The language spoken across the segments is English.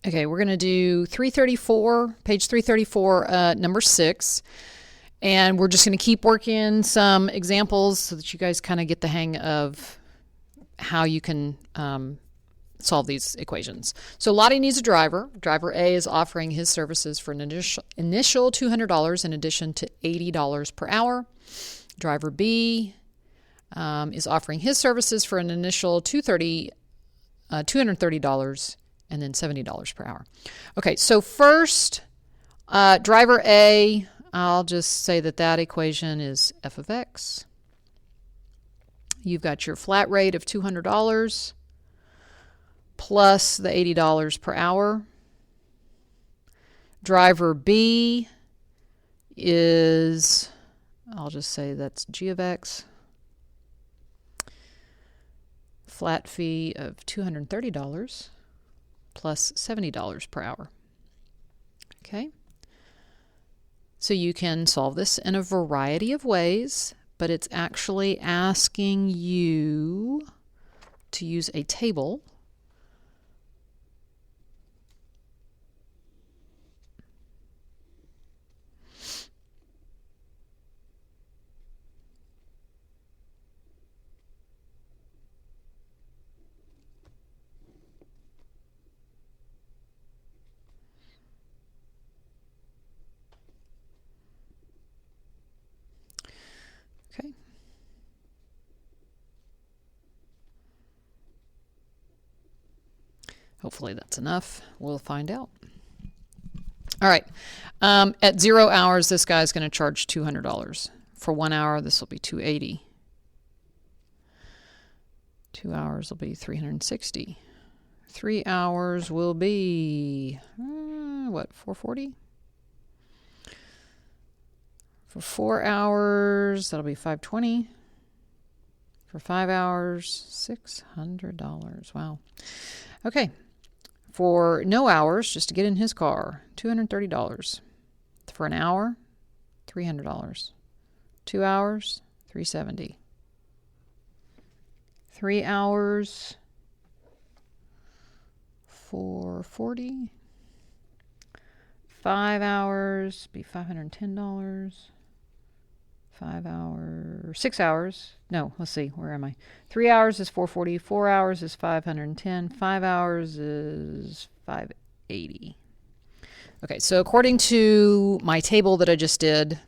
Okay, we're going to do 334, page 334, number 6. And we're just going to keep working some examples so that you guys kind of get the hang of how you can solve these equations. So Lottie needs a driver. Driver A is offering his services for an initial $200 in addition to $80 per hour. Driver B is offering his services for an initial $230 and then $70 per hour. Okay, so first, driver A, I'll just say that equation is f of x. You've got your flat rate of $200 plus the $80 per hour. Driver B is, I'll just say that's g of x. Flat fee of $230 plus $70 per hour. Okay? So you can solve this in a variety of ways, but it's actually asking you to use a table. Okay. Hopefully that's enough. We'll find out. All right. At 0 hours, this guy's going to charge $200. For 1 hour, this will be $280. 2 hours will be $360. 3 hours will be, what, $440? For 4 hours, that'll be $520. For 5 hours, $600. Wow. Okay. For no hours, just to get in his car, $230. For an hour, $300. 2 hours, $370. 3 hours, $440. 5 hours, be $510. 5 hours, 6 hours. No, let's see, where am I? 3 hours is $440. 4 hours is $510. 5 hours is $580. Okay, so according to my table that I just did,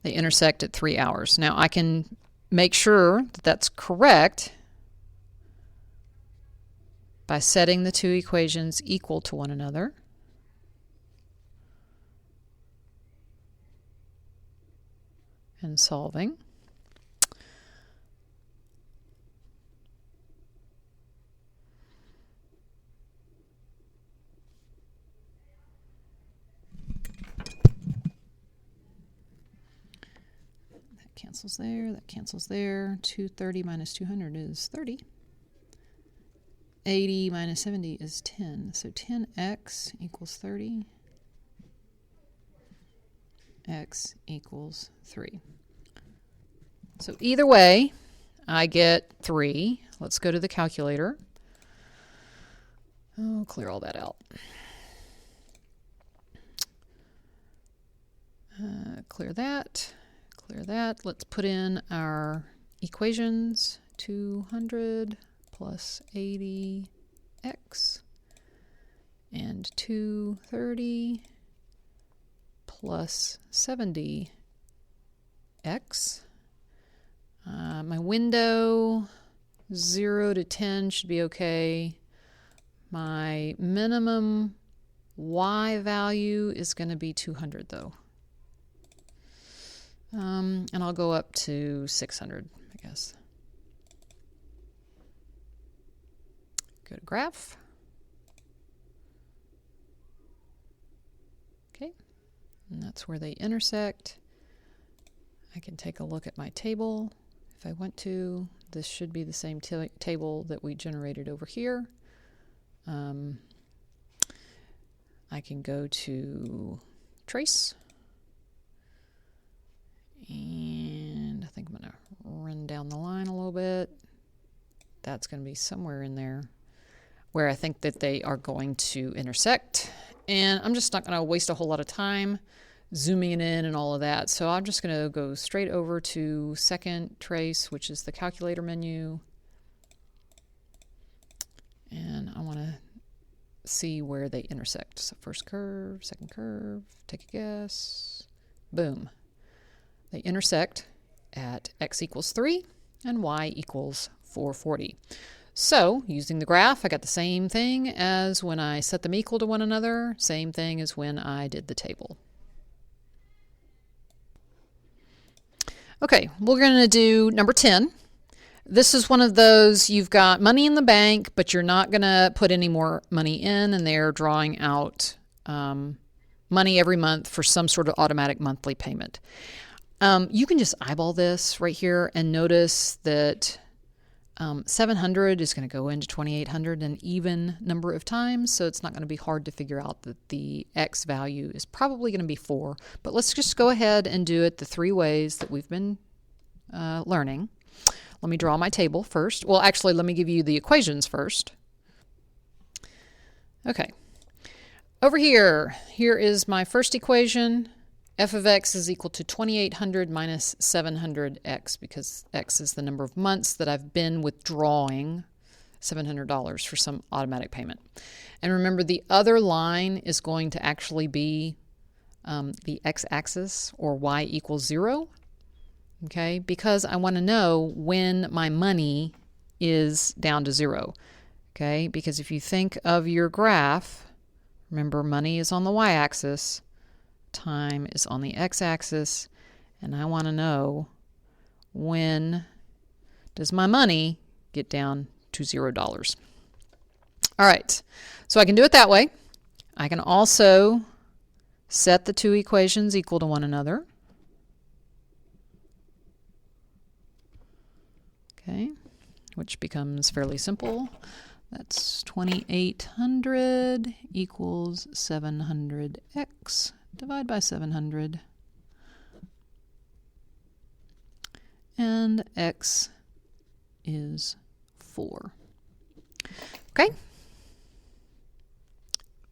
they intersect at 3 hours. Now I can make sure that that's correct by setting the two equations equal to one another. And solving. That cancels there, that cancels there. 230 minus 200 is 30. 80 minus 70 is 10. So 10x equals 30. X equals 3. So either way, I get 3. Let's go to the calculator. Oh, clear all that out. Clear that. Clear that. Let's put in our equations. 200 plus 80x and 230 plus 70x. My window, 0 to 10 should be okay. My minimum y value is going to be 200 though. And I'll go up to 600, I guess. Go to graph. Okay. And that's where they intersect. I can take a look at my table. If I want to, this should be the same table that we generated over here. I can go to trace. And I think I'm going to run down the line a little bit. That's going to be somewhere in there. where I think that they are going to intersect. And I'm just not going to waste a whole lot of time zooming it in and all of that. So I'm just going to go straight over to second trace, which is the calculator menu. And I want to see where they intersect. So first curve, second curve, take a guess. Boom. They intersect at x equals 3 and y equals 440. So using the graph, I got the same thing as when I set them equal to one another, same thing as when I did the table. Okay, we're going to do number 10. This is one of those, you've got money in the bank, but you're not going to put any more money in, and they're drawing out money every month for some sort of automatic monthly payment. You can just eyeball this right here and notice that 700 is going to go into 2800 an even number of times, so it's not going to be hard to figure out that the x value is probably going to be 4. But let's just go ahead and do it the 3 ways that we've been learning. Let me draw my table first. Well, actually, let me give you the equations first. Okay. Over here is my first equation. F of x is equal to 2800 minus 700x, because x is the number of months that I've been withdrawing $700 for some automatic payment. And remember, the other line is going to actually be the x-axis, or y equals 0. Okay, because I want to know when my money is down to 0. Okay, because if you think of your graph, remember, money is on the y-axis, time is on the x-axis, and I want to know when does my money get down to $0. All right, so I can do it that way. I can also set the 2 equations equal to one another. Okay, which becomes fairly simple. That's 2800 equals 700x. Divide by 700. And x is 4. Okay.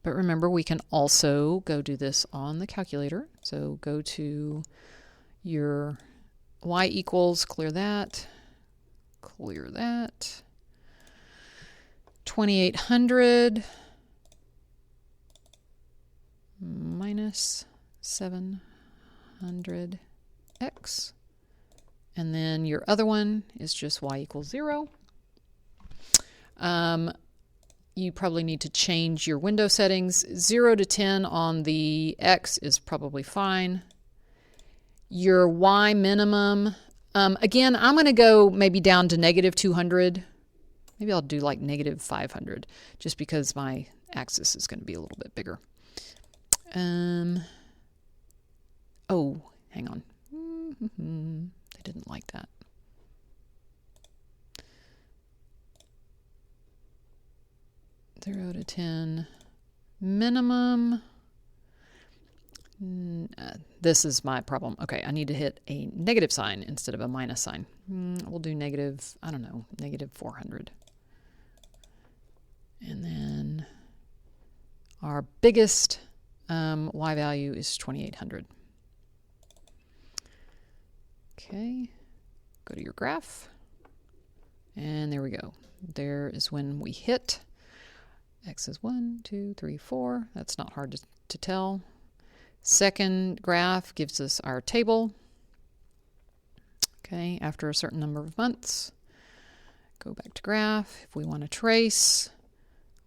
But remember, we can also go do this on the calculator. So go to your y equals, clear that. 2800 minus 700x. And then your other one is just y equals 0. You probably need to change your window settings. 0 to 10 on the x is probably fine. Your y minimum, again, I'm going to go maybe down to negative 200. Maybe I'll do like negative 500, just because my axis is going to be a little bit bigger. Oh, hang on. I didn't like that. Zero to 10 minimum. This is my problem. Okay, I need to hit a negative sign instead of a minus sign. We'll do negative, I don't know, negative 400. And then our biggest y value is 2800. Okay, go to your graph. And there we go. There is when we hit. X is 1, 2, 3, 4. That's not hard to tell. Second graph gives us our table. Okay, after a certain number of months. Go back to graph. If we want to trace,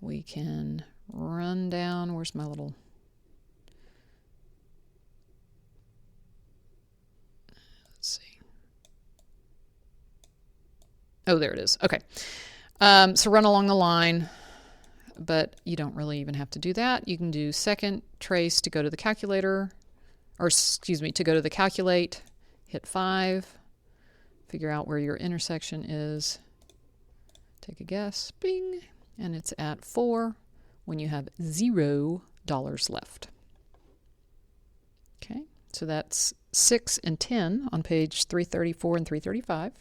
we can run down. Where's my little... Let's see. Oh, there it is. Okay. So run along the line. But you don't really even have to do that. You can do second trace to go to the calculator, or excuse me, to go to the calculate, hit 5, figure out where your intersection is, take a guess, bing, and it's at 4 when you have $0 left. Okay, so that's 6 and 10 on page 334 and 335.